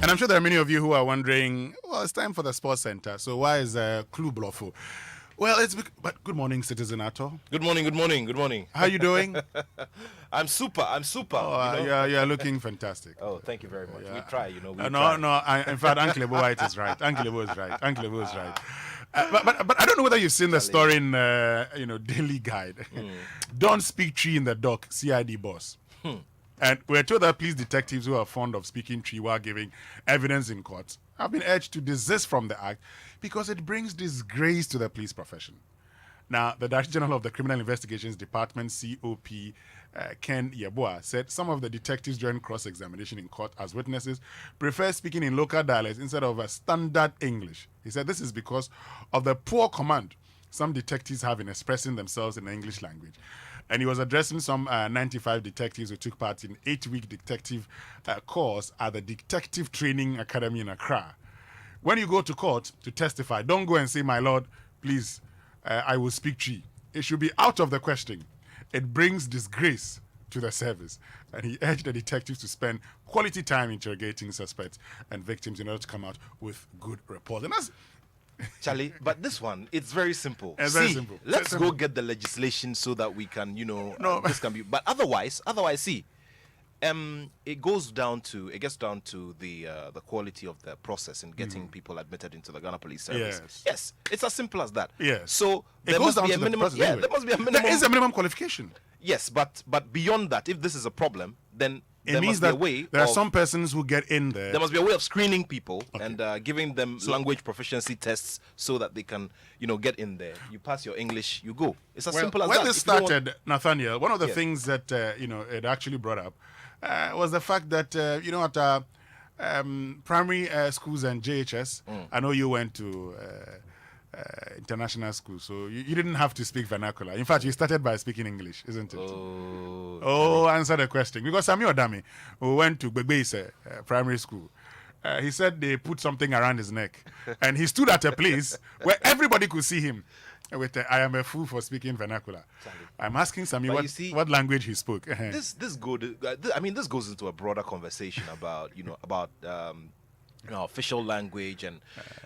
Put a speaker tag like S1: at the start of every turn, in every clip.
S1: And I'm sure there are many of you who are wondering, well, it's time for the Sports Center. So why is Clue Bluffo? Well, but good morning, Citizen Ato.
S2: Good morning, good morning, good morning.
S1: How are you doing?
S2: I'm super.
S1: Oh, you're looking fantastic.
S2: Oh, thank you very much. Yeah. We try, we
S1: in
S2: try.
S1: fact, Uncle White is right. Uncle Lebo is right. But I don't know whether you've seen the story in, Daily Guide. Don't speak tree in the dock, CID boss. And we're told that police detectives who are fond of speaking tree while giving evidence in court have been urged to desist from the act because it brings disgrace to the police profession. Now, the Director General of the Criminal Investigations Department, COP, Ken Yeboah, said some of the detectives during cross-examination in court as witnesses prefer speaking in local dialects instead of a standard English. He said this is because of the poor command some detectives have in expressing themselves in the English language. And he was addressing some 95 detectives who took part in 8-week detective course at the Detective Training Academy in Accra. When you go to court to testify, don't go and say, "My lord, please, I will speak Tree." It should be out of the question. It brings disgrace to the service. And he urged the detectives to spend quality time interrogating suspects and victims in order to come out with good reports. And that's
S2: Charlie, but this one, it's very simple.
S1: Very simple.
S2: Let's go get the legislation so that we can, this can be. But otherwise, see, it gets down to the quality of the process in getting people admitted into the Ghana Police Service. Yes, it's as simple as that.
S1: Yes.
S2: So
S1: there must be a minimum.
S2: There must be a minimum.
S1: There is a minimum qualification.
S2: Yes, but beyond that, if this is a problem, then
S1: it means that there are some persons who get in there.
S2: There must be a way of screening people and giving them language proficiency tests so that they can, get in there. You pass your English, you go. It's as simple as that.
S1: When this started, Nathaniel, one of the things that it actually brought up was the fact that at primary schools and JHS, I know you went to international school, so you didn't have to speak vernacular. In fact, you started by speaking English, isn't it? Answer the question. Because Sami Odami, who went to Begbeise primary school, he said they put something around his neck, and he stood at a place where everybody could see him with "I am a fool for speaking vernacular." I'm asking Sami what language he spoke.
S2: This goes into a broader conversation about official language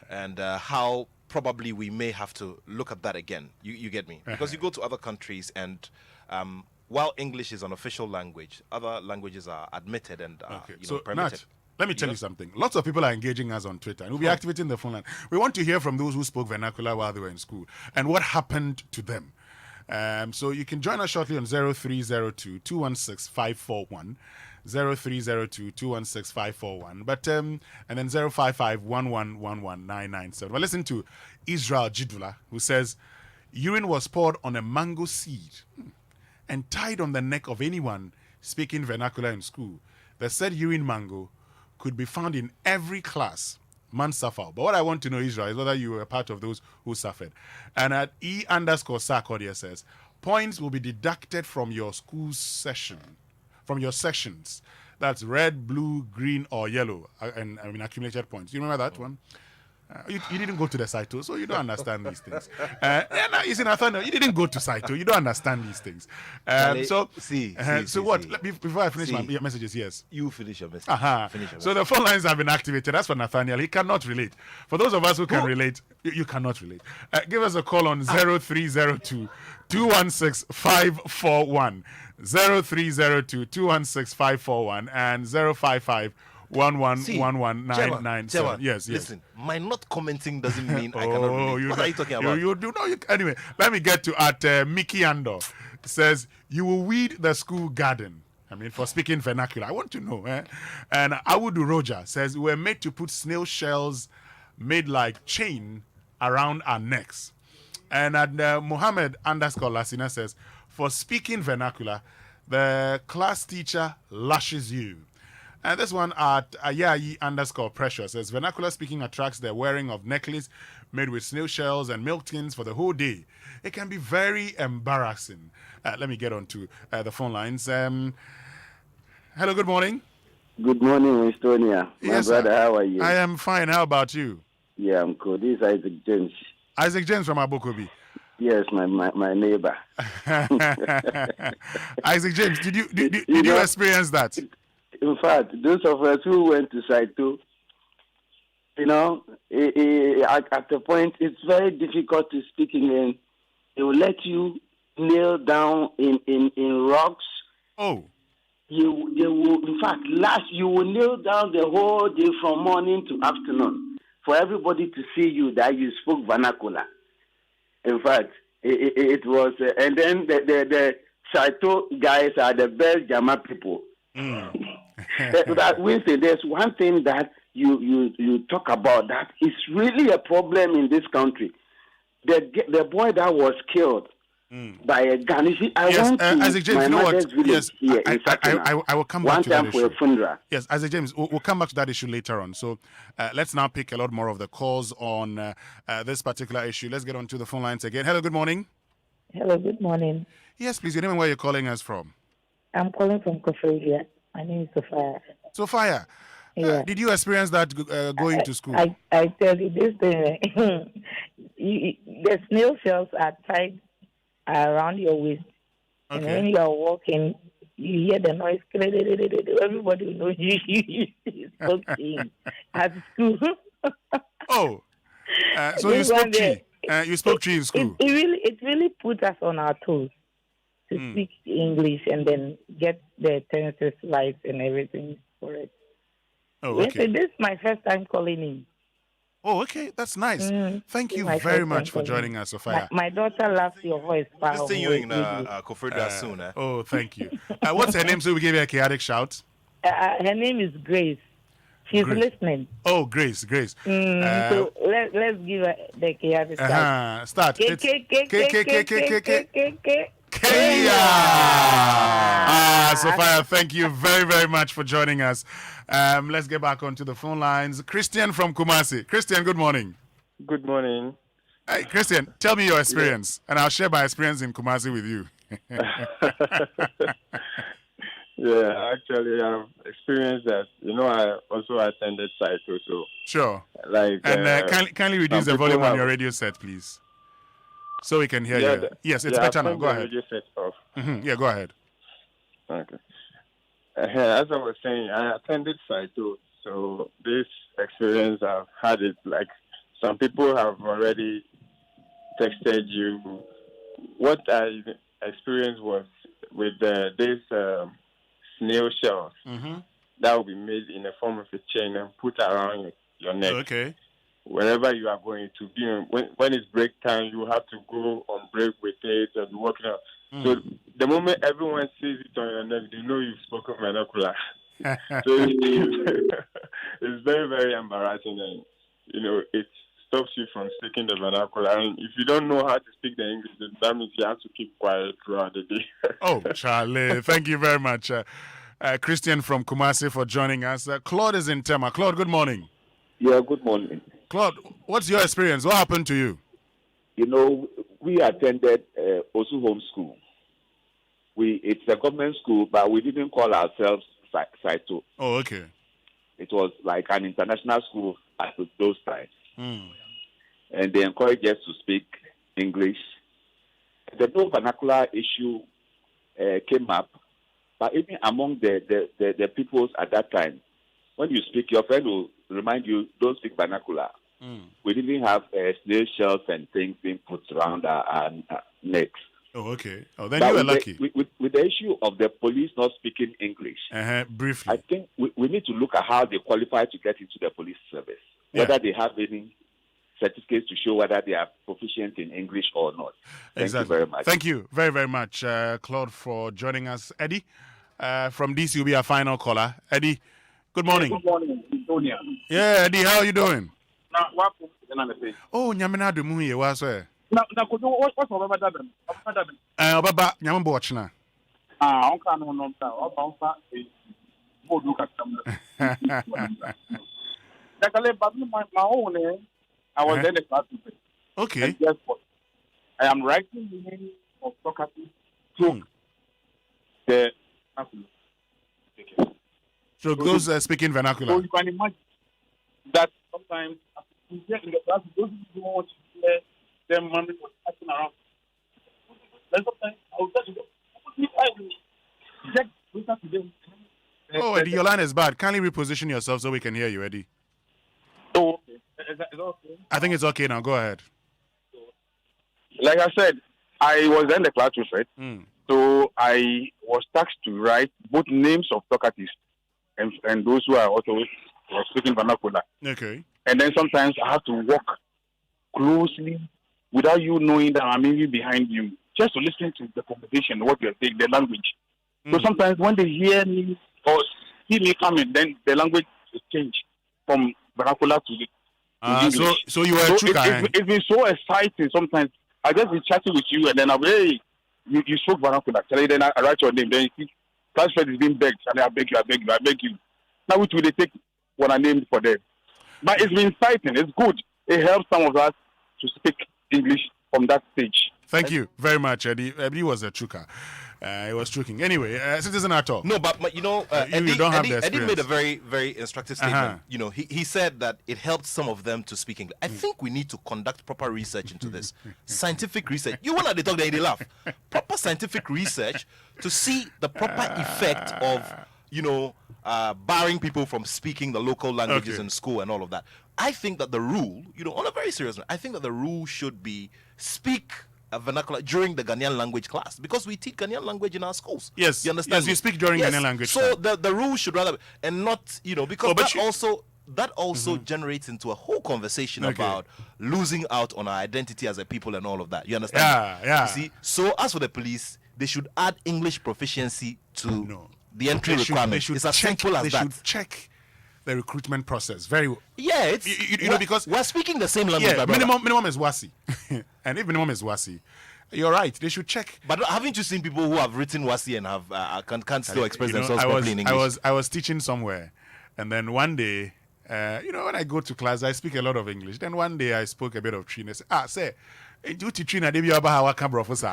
S2: and how probably we may have to look at that again. You get me? Because you go to other countries and while English is an official language, other languages are admitted and permitted.
S1: Nat, let me tell you something. Lots of people are engaging us on Twitter and we'll be activating the phone line. We want to hear from those who spoke vernacular while they were in school and what happened to them. So you can join us shortly on 0302 216 541. 0302 216 541. But and then 055 997. Well, listen to Israel Jidula, who says urine was poured on a mango seed and tied on the neck of anyone speaking vernacular in school. The said urine mango could be found in every class. Man suffer. But what I want to know, Israel, is whether you were part of those who suffered. And at E_Sarkodia says, points will be deducted from your school session, from your sections. That's red, blue, green, or yellow, and accumulated points. You remember that one? You didn't go to the Saito, so you don't understand these things. You see, Nathaniel, you didn't go to Saito, you don't understand these things. Before I finish my messages, yes.
S2: You finish your message.
S1: Finish your the phone lines have been activated. That's for Nathaniel. He cannot relate. For those of us who can relate, you cannot relate. Give us a call on 0302 216 541. 0302 216 541 and 055 1111997. Yes.
S2: Listen, my not commenting doesn't mean I cannot relate. What are you talking about?
S1: You do know. Anyway, let me get to Mickey Andor. Says you will weed the school garden. For speaking vernacular, I want to know. And Awudu Roja says we're made to put snail shells made like chain around our necks. And at Mohammed_Lasina says for speaking vernacular, the class teacher lashes you. And this one at Ayayi_Pressure says vernacular speaking attracts the wearing of necklace made with snail shells and milk tins for the whole day. It can be very embarrassing. Let me get on to the phone lines. Hello, good morning.
S3: Good morning, Estonia. My brother, how are you?
S1: I am fine. How about you?
S3: Yeah, I'm cool. This is Isaac James.
S1: Isaac James from Abokobi.
S3: Yes, my neighbor.
S1: Isaac James, did you experience that?
S3: In fact, those of us who went to Saito, At the point, it's very difficult to speak English. They will let you kneel down in rocks.
S1: Oh.
S3: They will, in fact, you will kneel down the whole day from morning to afternoon for everybody to see you that you spoke vernacular. In fact, it was, and then the Saito guys are the best Jama people. That Winston, there's one thing that you talk about that is really a problem in this country. The boy that was killed by a gun. You see, I went to
S1: Isaac James,
S3: my
S1: you know
S3: mother's
S1: what?
S3: village here in Sakina.
S1: I will come back to that issue.
S3: One time for a funeral.
S1: Yes, Isaac James, we'll come back to that issue later on. So let's now pick a lot more of the calls on this particular issue. Let's get on to the phone lines again. Hello, good morning.
S4: Hello, good morning.
S1: Yes, please, your name and where you're calling us from.
S4: I'm calling from Koforidua. My name is Sophia.
S1: Sophia,
S4: Yeah.
S1: did you experience that going to school?
S4: I tell you this thing. The snail shells are tied around your waist.
S1: Okay.
S4: And when you are walking, you hear the noise. Everybody will know you spoke Chin at school.
S1: Oh, so you spoke Chi. You spoke Chi in school.
S4: It really put us on our toes to speak English and then get the tenses right and everything for it.
S1: Oh, okay.
S4: This is my first time calling in.
S1: Oh, okay. That's nice. Thank you
S4: My
S1: very
S4: first
S1: much for
S4: time calling
S1: joining
S4: in.
S1: us, Sophia.
S4: My daughter loves your voice.
S2: Just see you in Koforidua soon.
S1: Oh, thank you. What's her name so we give her a chaotic shout?
S4: Her name is Grace. She's
S1: Grace.
S4: Listening.
S1: Oh, Grace.
S4: So let's give her the chaotic shout.
S1: Start.
S4: K.
S1: Sophia, thank you very, very much for joining us. Let's get back onto the phone lines. Christian from Kumasi. Christian, good morning.
S5: Good morning.
S1: Hey, Christian, tell me your experience, and I'll share my experience in Kumasi with you.
S5: Yeah, actually, I've experienced that. I also attended Saito, so
S1: Sure.
S5: like.
S1: And kindly reduce the volume on your radio set, please, so we can hear you. Yes, it's better now. Go ahead.
S5: Radio set off.
S1: Yeah, go ahead.
S5: Okay. As I was saying, I attended Saito, so this experience I've had it. Like some people have already texted you. What I experienced was with this snail shells that will be made in the form of a chain and put around your neck.
S1: Okay.
S5: Wherever you are going to be, when it's break time, you have to go on break with it and be walking out. So the moment everyone sees it on your neck, they know you've spoken vernacular. So it's very, very embarrassing, and it stops you from speaking the vernacular. And if you don't know how to speak the English, then that means you have to keep quiet throughout the day.
S1: Oh, Charlie, thank you very much, Christian from Kumasi, for joining us. Claude is in Tema. Claude, good morning.
S6: Yeah, good morning.
S1: Claude, what's your experience? What happened to you?
S6: We attended Osu Home School. It's a government school, but we didn't call ourselves Saito.
S1: Oh, okay.
S6: It was like an international school at those times. And they encouraged us to speak English. The no vernacular issue came up, but even among the peoples at that time, when you speak, your friend will remind you, don't speak vernacular. We didn't have snail shells and things being put around our necks.
S1: Oh, okay. Oh, then you were lucky.
S6: With the issue of the police not speaking English,
S1: briefly,
S6: I think we need to look at how they qualify to get into the police service, whether they have any certificates to show whether they are proficient in English or not. Thank you very much.
S1: Thank you very, very much, Claude, for joining us. Eddie, from DC will be our final caller. Eddie, good morning.
S7: Good morning, Antonia.
S1: Yeah, Eddie, how are you doing? Oh, Nyamina de Muye, what's it?
S7: What's over that?
S1: Baba, Nyam Bochna.
S7: I can't know. I was in the class.
S1: Okay.
S7: Guess what? I am writing the name of Socrates to the.
S1: So those speaking vernacular.
S7: So you can imagine that sometimes in the class, those who want to hear them mommy was acting around. Then sometimes I will tell you, just listen to them.
S1: Oh, Eddie, your line is bad. Kindly reposition yourself so we can hear you, Eddie.
S7: Oh, okay. is that okay?
S1: I think it's okay now. Go ahead.
S5: Like I said, I was in the classroom, right?
S1: Mm.
S5: So I was tasked to write both names of talkatives and those who are also speaking vernacular.
S1: Okay.
S5: And then sometimes I have to walk closely without you knowing that I'm even behind you, just to listen to the conversation, what you're saying, the language. So sometimes when they hear me or see me coming, then the language will change from vernacular to English.
S1: So you were a chuka,
S5: it's been so exciting sometimes. I just be chatting with you and then I'll be, hey, you spoke vernacular. Then I write your name. Then you see, classmate is being begged. And I beg you. Now which will they take what I named for them? But it's been exciting. It's good. It helps some of us to speak English from that stage.
S1: Thank you very much, Eddie. Eddie was a chuka. He was choking. Anyway, citizen at all.
S2: No, but you know,
S1: you don't have the
S2: Eddie made
S1: experience.
S2: a very, very instructive statement. You know, he said that it helped some of them to speak English. I think we need to conduct proper research into this. Scientific research. You want to talk, they laugh. Proper scientific research to see the proper effect of, you know, barring people from speaking the local languages in school and all of that. I think that the rule, you know, on a very serious note, I think that the rule should be speak a vernacular during the Ghanaian language class, because we teach Ghanaian language in our schools.
S1: Yes,
S2: you understand?
S1: yes, we speak during Ghanaian language
S2: So
S1: class.
S2: the rule should rather, and not, you know, because
S1: but
S2: that also generates into a whole conversation about losing out on our identity as a people and all of that. You understand?
S1: Yeah.
S2: You see, so as for the police, they should add English proficiency to the entry requirement. It's as simple as that.
S1: They should check the recruitment process very well.
S2: Yeah, it's
S1: you know, because
S2: we're speaking the same language.
S1: yeah,
S2: my brother.
S1: minimum is WASI, and if minimum is WASI, you're right. They should check.
S2: But haven't you seen people who have written WASI and have can't still express themselves
S1: I
S2: properly in English?
S1: I was teaching somewhere, and then one day, you know, when I go to class, I speak a lot of English. Then one day I spoke a bit of Trina. Say, you teach Trina, they be about how I come, professor.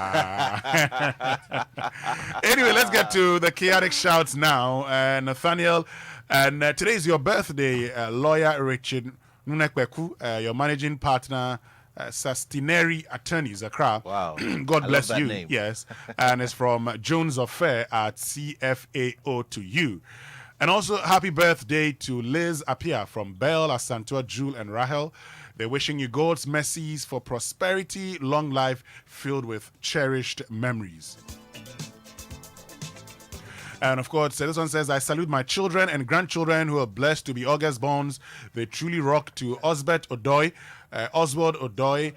S1: Anyway, let's get to the chaotic shouts now. Nathaniel, and today is your birthday, lawyer Richard Nunekweku, your managing partner. Sastineri Attorneys, Accra.
S2: Wow.
S1: God
S2: I
S1: bless
S2: love that
S1: you.
S2: name.
S1: Yes. And it's from Jones Affair at CFAO to you. And also, happy birthday to Liz Apia from Belle, Asantua, Jewel, and Rahel. They're wishing you God's mercies for prosperity, long life filled with cherished memories. And of course, this one says, I salute my children and grandchildren who are blessed to be August borns. They truly rock to Osbert Odoy, Oswald Odoy,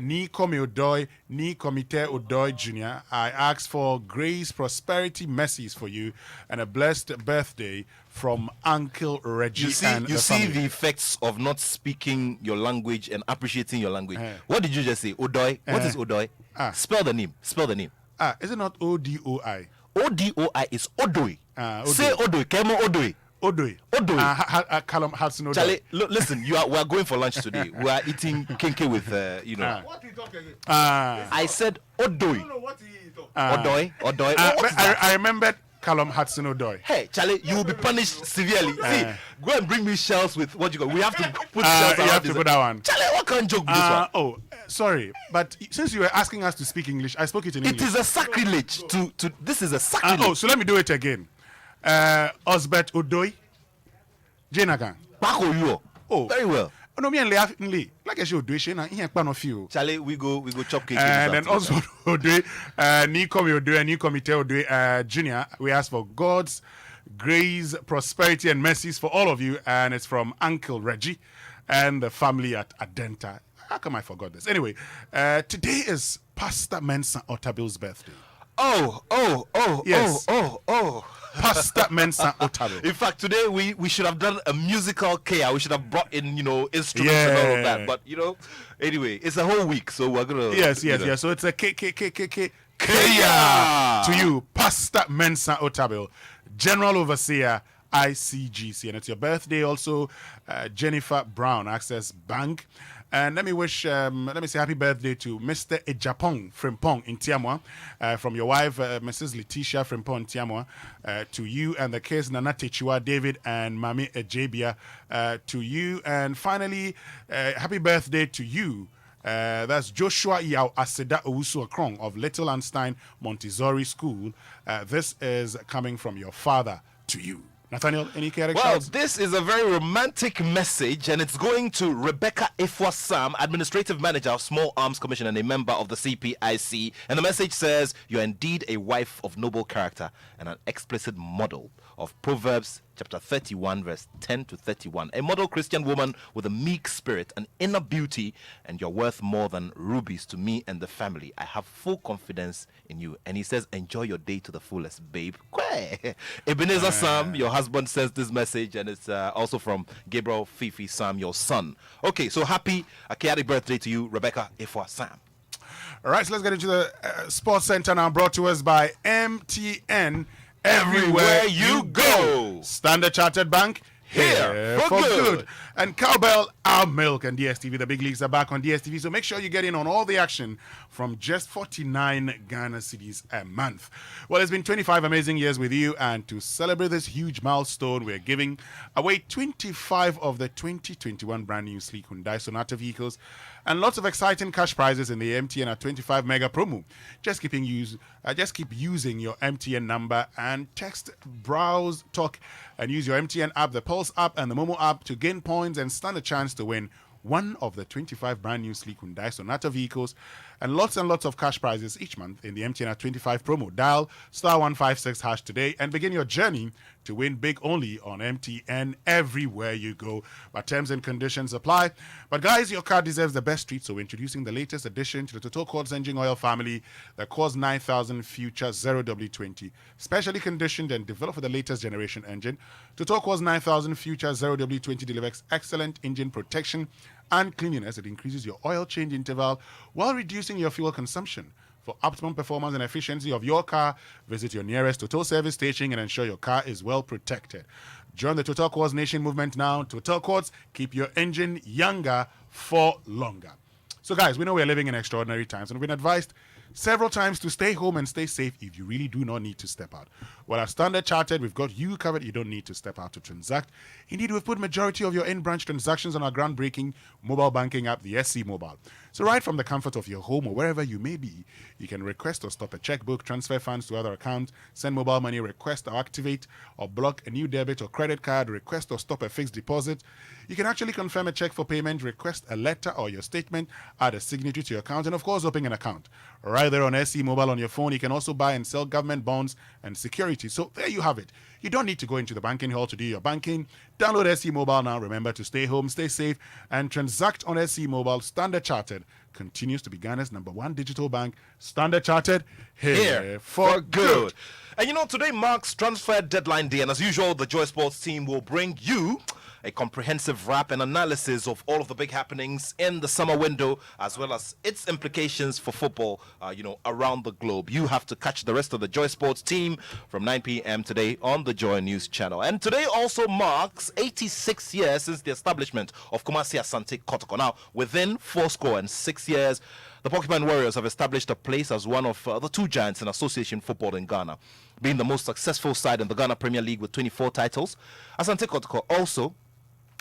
S1: Ni Komi Odoy, Ni Komite Odoy Jr. I ask for grace, prosperity, mercies for you, and a blessed birthday from Uncle Reggie.
S2: You see,
S1: and
S2: you
S1: the
S2: see
S1: family.
S2: the effects of not speaking your language and appreciating your language. What did you just say? Odoy? What is Odoy? Spell the name. Spell the name.
S1: Is it not ODOI?
S2: ODOI is Odoy.
S1: Odoy.
S2: Say Odoy. Kemo Odoy.
S1: Odoy.
S2: Odoy.
S1: Callum Hudson Odoy.
S2: Charlie, look, listen. We are going for lunch today. We are eating kenke with you know.
S7: What we talk again?
S2: I said Odoy.
S7: I don't know what he talk.
S2: Odoy. Odoy. What
S1: But
S2: is that?
S1: I remembered Callum Hudson Odoy.
S2: Hey, Charlie, you will be punished severely. See, go and bring me shells with what you got. We have to put shells
S1: You
S2: around
S1: have to
S2: this.
S1: put that one.
S2: Charlie, what kind of joke be this one?
S1: Sorry, but since you were asking us to speak English, I spoke it in
S2: It
S1: English.
S2: is a sacrilege to this is a sacrilege.
S1: So let me do it again. Osbert Odoy, Jenagan.
S2: Bako you.
S1: Oh,
S2: Very well.
S1: No, me and Lee. Like I should do it, and here pan of you.
S2: Charlie, we go chop cake.
S1: And then also Odoy, Nikomi Odoy, and Nikomite Odoy, Junior. We ask for God's grace, prosperity, and mercies for all of you, and it's from Uncle Reggie and the family at Adenta. How come I forgot this? Anyway, today is Pastor Mensa Otabil's birthday.
S2: Oh.
S1: Yes.
S2: Oh.
S1: Pastor Mensa Otabil.
S2: In fact, today we should have done a musical care. We should have brought in, you know, instruments and all of that. But, you know, anyway, it's a whole week, so we're going to...
S1: Yes. So it's a Kaya to you, Pastor Mensa Otabil, General Overseer, ICGC. And it's your birthday also, Jennifer Brown, Access Bank. And let me say happy birthday to Mr. Ejapong Frimpong in Tiamwa, from your wife, Mrs. Letitia Frimpong in Tiamwa, to you and the kids, Nana Techiwa, David and Mami Ejabia, to you. And finally, happy birthday to you. That's Joshua Yao Aseda Owusu Akrong of Little Einstein Montessori School. This is coming from your father to you. Nathaniel, any chaotic
S2: Well,
S1: shouts?
S2: this is a very romantic message, and it's going to Rebecca Ifwa-Sam, Administrative Manager of Small Arms Commission and a member of the CPIC. And the message says, "You are indeed a wife of noble character and an explicit model of Proverbs chapter 31, verse 10 to 31. A model Christian woman with a meek spirit, an inner beauty, and you're worth more than rubies to me and the family. I have full confidence in you." And he says, "Enjoy your day to the fullest, babe." Ebenezer Sam, your husband, says this message, and it's also from Gabriel Fifi Sam, your son. Okay, so happy chaotic birthday to you, Rebecca Ifwa-Sam.
S1: All right, so let's get into the Sports Center now, brought to us by MTN. Everywhere you go. Standard Chartered Bank, here for good. And Cowbell, our milk, and DSTV. The big leagues are back on DSTV, so make sure you get in on all the action from just 49 Ghana cedis a month. Well, it's been 25 amazing years with you, and to celebrate this huge milestone, we're giving away 25 of the 2021 brand new sleek Hyundai Sonata vehicles and lots of exciting cash prizes in the MTN at 25 mega promo. Just keep using your MTN number and text, browse, talk, and use your MTN app, the Pulse app, and the Momo app to gain points and stand a chance to win one of the 25 brand new sleek Hyundai Sonata vehicles and lots of cash prizes each month in the MTN at 25 promo. Dial *156# today and begin your journey to win big only on MTN everywhere you go. But terms and conditions apply. But guys, your car deserves the best treat, so we're introducing the latest addition to the Total Quartz engine oil family, the Quartz 9000 Future 0W20. Specially conditioned and developed for the latest generation engine, Total Quartz 9000 Future 0W20 delivers excellent engine protection and cleanliness. It increases your oil change interval while reducing your fuel consumption. For optimum performance and efficiency of your car, visit your nearest Total service station and ensure your car is well protected. Join the Total Quartz Nation movement now. Total Quartz, keep your engine younger for longer. So guys, we know we're living in extraordinary times, and we've been advised several times to stay home and stay safe if you really do not need to step out. Well, at Standard Chartered, we've got you covered. You don't need to step out to transact. Indeed, we've put majority of your in-branch transactions on our groundbreaking mobile banking app, the SC Mobile. So right from the comfort of your home or wherever you may be, you can request or stop a checkbook, transfer funds to other accounts, send mobile money, request or activate or block a new debit or credit card, request or stop a fixed deposit. You can actually confirm a check for payment, request a letter or your statement, add a signature to your account, and of course, open an account. Right there on SC Mobile on your phone, you can also buy and sell government bonds and securities. So there you have it. You don't need to go into the banking hall to do your banking. Download SC Mobile now. Remember to stay home, stay safe, and transact on SC Mobile. Standard Chartered continues to be Ghana's #1 digital bank. Standard Chartered, here for good.
S2: And you know, today marks transfer deadline day, and as usual, the Joy Sports team will bring you a comprehensive wrap and analysis of all of the big happenings in the summer window, as well as its implications for football, around the globe. You have to catch the rest of the Joy Sports team from 9 p.m. today on the Joy News channel. And today also marks 86 years since the establishment of Kumasi Asante Kotoko. Now, within 46 years, the Porcupine Warriors have established a place as one of the two giants in association football in Ghana, being the most successful side in the Ghana Premier League with 24 titles. Asante Kotoko also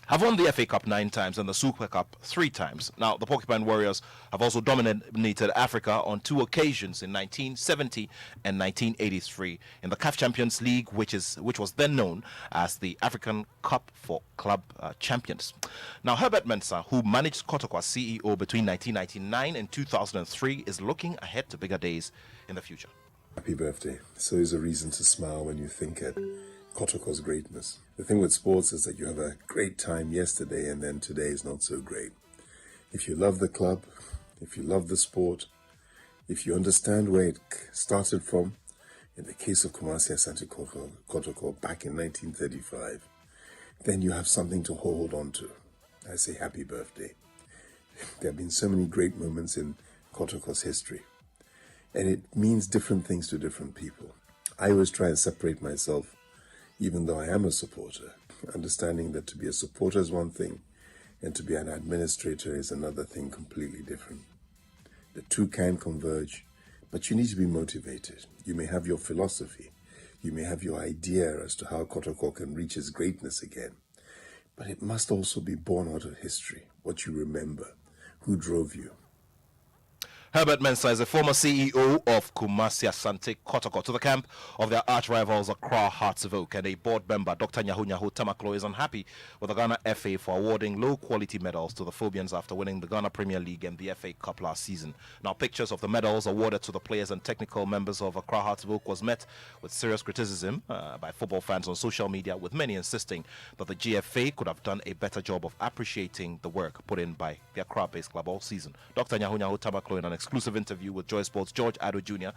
S2: have won the FA Cup 9 times and the Super Cup 3 times. Now, the Porcupine Warriors have also dominated Africa on 2 occasions in 1970 and 1983 in the CAF Champions League, which was then known as the African Cup for Club Champions. Now, Herbert Mensah, who managed Kotoko as CEO between 1999 and 2003, is looking ahead to bigger days in the future.
S8: Happy birthday. So is a reason to smile when you think it. Kotoko's greatness. The thing with sports is that you have a great time yesterday and then today is not so great. If you love the club, if you love the sport, if you understand where it started from, in the case of Kumasi Asante Kotoko back in 1935, then you have something to hold on to. I say happy birthday. There have been so many great moments in Kotoko's history, and it means different things to different people. I always try and separate myself, even though I am a supporter, understanding that to be a supporter is one thing and to be an administrator is another thing completely different. The two can converge, but you need to be motivated. You may have your philosophy, you may have your idea as to how Kotoko can reach its greatness again, but it must also be born out of history, what you remember, who drove you.
S2: Herbert Mensah is a former CEO of Kumasi Asante Kotoko to the camp of their arch rivals Accra Hearts of Oak, and a board member, Dr. Nyahu Tamaklo, is unhappy with the Ghana FA for awarding low-quality medals to the Phobians after winning the Ghana Premier League and the FA Cup last season. Now, pictures of the medals awarded to the players and technical members of Accra Hearts of Oak was met with serious criticism by football fans on social media, with many insisting that the GFA could have done a better job of appreciating the work put in by the Accra-based club all season. Dr. Nyahu Tamaklo, in an exclusive interview with Joy Sports' George Ado Jr.,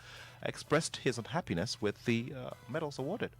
S2: expressed his unhappiness with the medals awarded.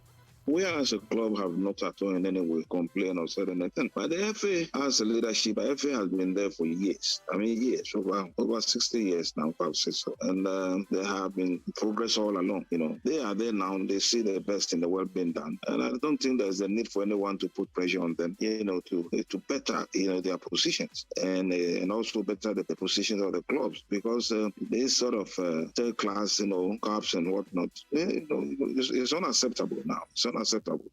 S9: We as a club have not at all in any way complained or said anything. But the FA as a leadership, the FA has been there for years. I mean, years, over 60 years now, so. And there have been progress all along. You know, they are there now. They see the best in the world being done. And I don't think there's a need for anyone to put pressure on them, you know, to better, you know, their positions and also better the positions of the clubs, because this sort of third class, you know, cups and whatnot, you know, it's unacceptable now. It's unacceptable.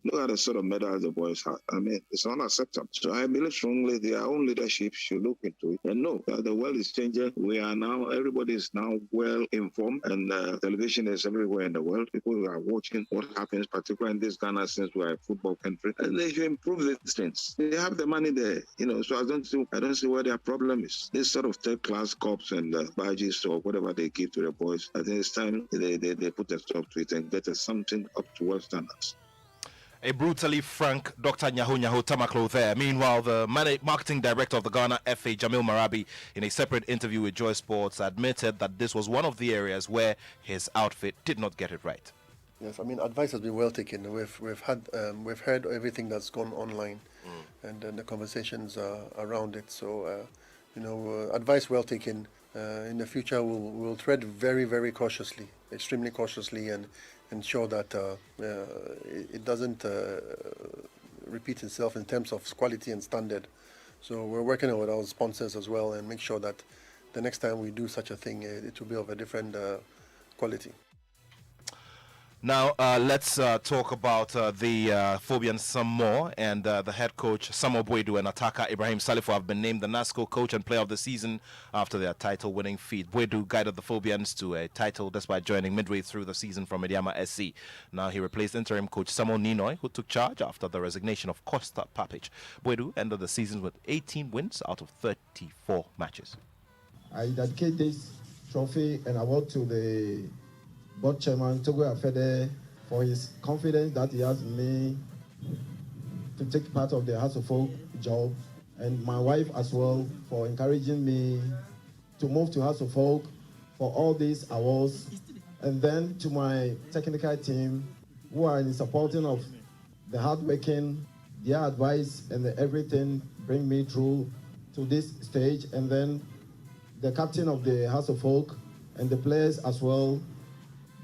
S9: Look at the sort of medals the boys have. I mean, it's unacceptable. So I believe strongly their own leadership should look into it and know that the world is changing. Everybody is now well informed, and television is everywhere in the world. People are watching what happens, particularly in this Ghana, since we are a football country, and they should improve these things. They have the money there, you know. So I don't see where their problem is. This sort of third class cups and badges or whatever they give to the boys, I think it's time they put a stop to it and get something up to world standards.
S2: A brutally frank Dr. Nyahu Tamaklo there. Meanwhile, the marketing director of the Ghana FA, Jamil Marabi, in a separate interview with Joy Sports, admitted that this was one of the areas where his outfit did not get it right.
S10: Yes, I mean, advice has been well taken. We've heard everything that's gone online, and the conversations around it. So, advice well taken. In the future, we'll tread very, very cautiously, extremely cautiously, and ensure that it doesn't repeat itself in terms of quality and standard. So we're working with our sponsors as well, and make sure that the next time we do such a thing, it will be of a different quality.
S2: Now, let's talk about the Phobians some more. And the head coach, Samuel Boedu, and attacker Ibrahim Salifo have been named the NASCO coach and player of the season after their title-winning feat. Boedu guided the Phobians to a title despite joining midway through the season from Mediama SC. Now he replaced interim coach Samuel Ninoy, who took charge after the resignation of Costa Papic. Boedu ended the season with 18 wins out of 34 matches.
S11: I dedicate this trophy and award to the board chairman, Togo Afede, for his confidence that he has in me to take part of the House of Folk job, and my wife as well for encouraging me to move to House of Folk for all these awards, and then to my technical team who are in supporting of the hardworking, their advice and everything bring me through to this stage, and then the captain of the House of Folk and the players as well.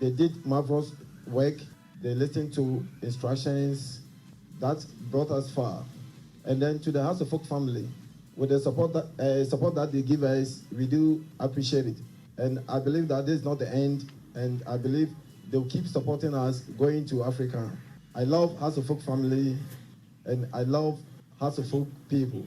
S11: They did marvelous work. They listened to instructions. That brought us far. And then to the House of Folk family, with the support that they give us, we do appreciate it. And I believe that this is not the end, and I believe they'll keep supporting us going to Africa. I love House of Folk family, and I love House of Folk people.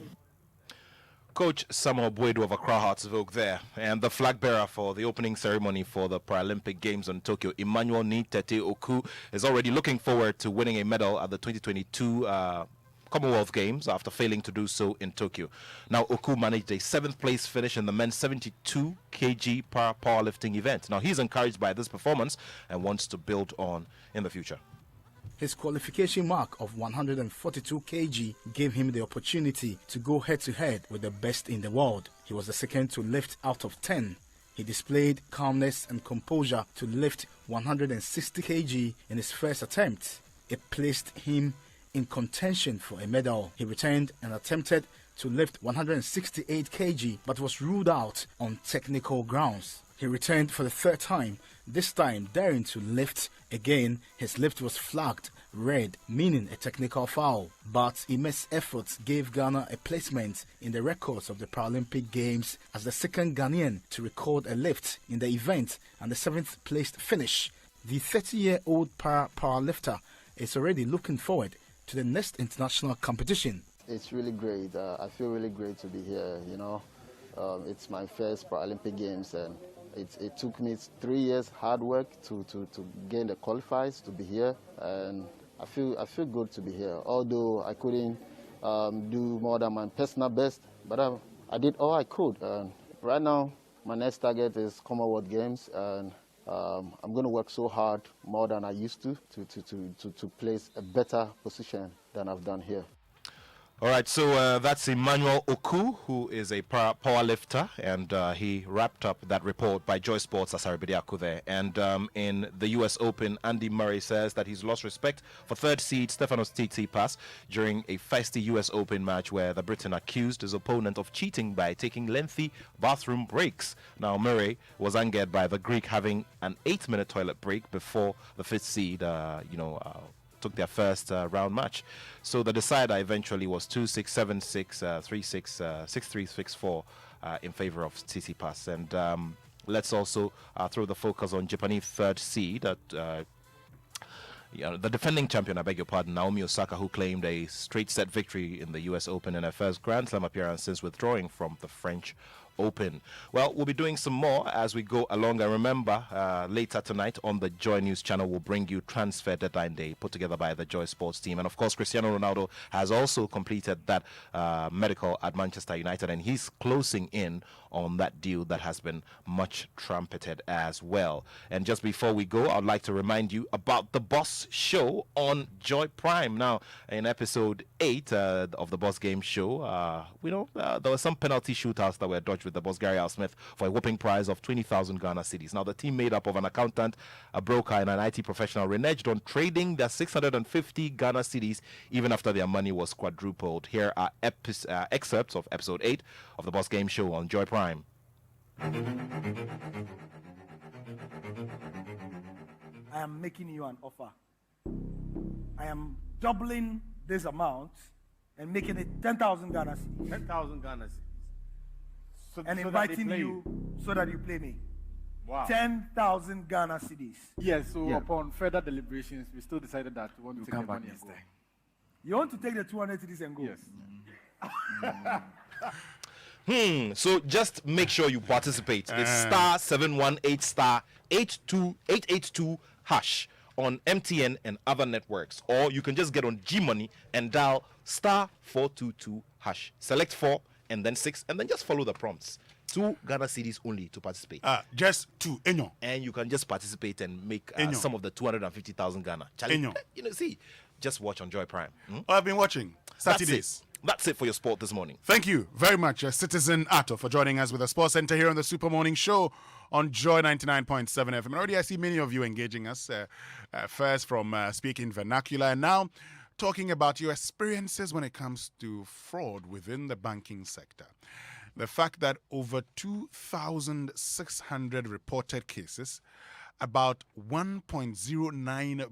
S2: Coach Samuel Boedu of Accra Hearts of Oak there, and the flag bearer for the opening ceremony for the Paralympic Games in Tokyo, Emmanuel Tete Oku, is already looking forward to winning a medal at the 2022 Commonwealth Games after failing to do so in Tokyo. Now, Oku managed a 7th place finish in the men's 72 kg powerlifting event. Now, he's encouraged by this performance and wants to build on in the future.
S12: His qualification mark of 142 kg gave him the opportunity to go head-to-head with the best in the world. He was the second to lift out of 10. He displayed calmness and composure to lift 160 kg in his first attempt. It placed him in contention for a medal. He returned and attempted to lift 168 kg but was ruled out on technical grounds. He returned for the third time, this time daring to lift again. His lift was flagged red, meaning a technical foul. But immense efforts gave Ghana a placement in the records of the Paralympic Games as the second Ghanaian to record a lift in the event and the 7th placed finish. The 30-year-old powerlifter is already looking forward to the next international competition.
S13: It's really great. I feel really great to be here, It's my first Paralympic Games, and It took me 3 years hard work to gain the qualifiers to be here, and I feel good to be here. Although I couldn't do more than my personal best, but I did all I could. Right now, my next target is Commonwealth Games, and I'm going to work so hard, more than I used to place a better position than I've done here.
S2: All right, so that's Emmanuel Oku, who is a power lifter, and he wrapped up that report by Joy Sports Asaribediaku there. And in the U.S. Open, Andy Murray says that he's lost respect for third seed Stefanos Tsitsipas during a feisty U.S. Open match where the Briton accused his opponent of cheating by taking lengthy bathroom breaks. Now, Murray was angered by the Greek having an 8-minute toilet break before the fifth seed, took their first round match. So the decider eventually was 2-6, 7-6, 3-6, 6-3, 6-4 in favor of Tsitsipas. And let's also throw the focus on Japanese third seed, the defending champion, I beg your pardon, Naomi Osaka, who claimed a straight set victory in the US Open in her first Grand Slam appearance since withdrawing from the French Open. Well, we'll be doing some more as we go along. And remember, later tonight on the Joy News channel, we'll bring you Transfer Deadline Day put together by the Joy Sports team. And of course, Cristiano Ronaldo has also completed that medical at Manchester United, and he's closing in on that deal that has been much trumpeted as well. And just before we go, I'd like to remind you about the Boss Show on Joy Prime. Now, in episode 8 of the Boss Game Show, there were some penalty shootouts that were dodged with the boss Gary Al Smith for a whopping prize of 20,000 Ghana cedis. Now, the team made up of an accountant, a broker, and an IT professional reneged on trading their 650 Ghana cedis even after their money was quadrupled. Here are excerpts of episode 8 of the Boss Game Show on Joy Prime.
S14: I am making you an offer. I am doubling this amount and making it 10,000 Ghana cedis.
S15: 10,000 Ghana cedis.
S14: And inviting you so that you play me.
S15: Wow.
S14: 10,000 Ghana cedis.
S15: Yes, so upon further deliberations, we still decided that we want to take the money and go.
S14: You want to take the 200 cedis and go?
S15: Yes.
S2: So just make sure you participate. It's star 718 star 882 hash on MTN and other networks. Or you can just get on G Money and dial star 422 hash. Select 4 and then 6, and then just follow the prompts. 2 Ghana cedis only to participate.
S1: Just 2. Enyo.
S2: And you can just participate and make some of the 250,000 Ghana. See, just watch on Joy Prime.
S1: I've been watching Saturdays.
S2: That's it for your sport this morning.
S1: Thank you very much, Citizen Ato, for joining us with the Sports Center here on the Super Morning Show on Joy 99.7 FM. And already I see many of you engaging us, first from speaking vernacular, and now talking about your experiences when it comes to fraud within the banking sector. The fact that over 2,600 reported cases, about 1.09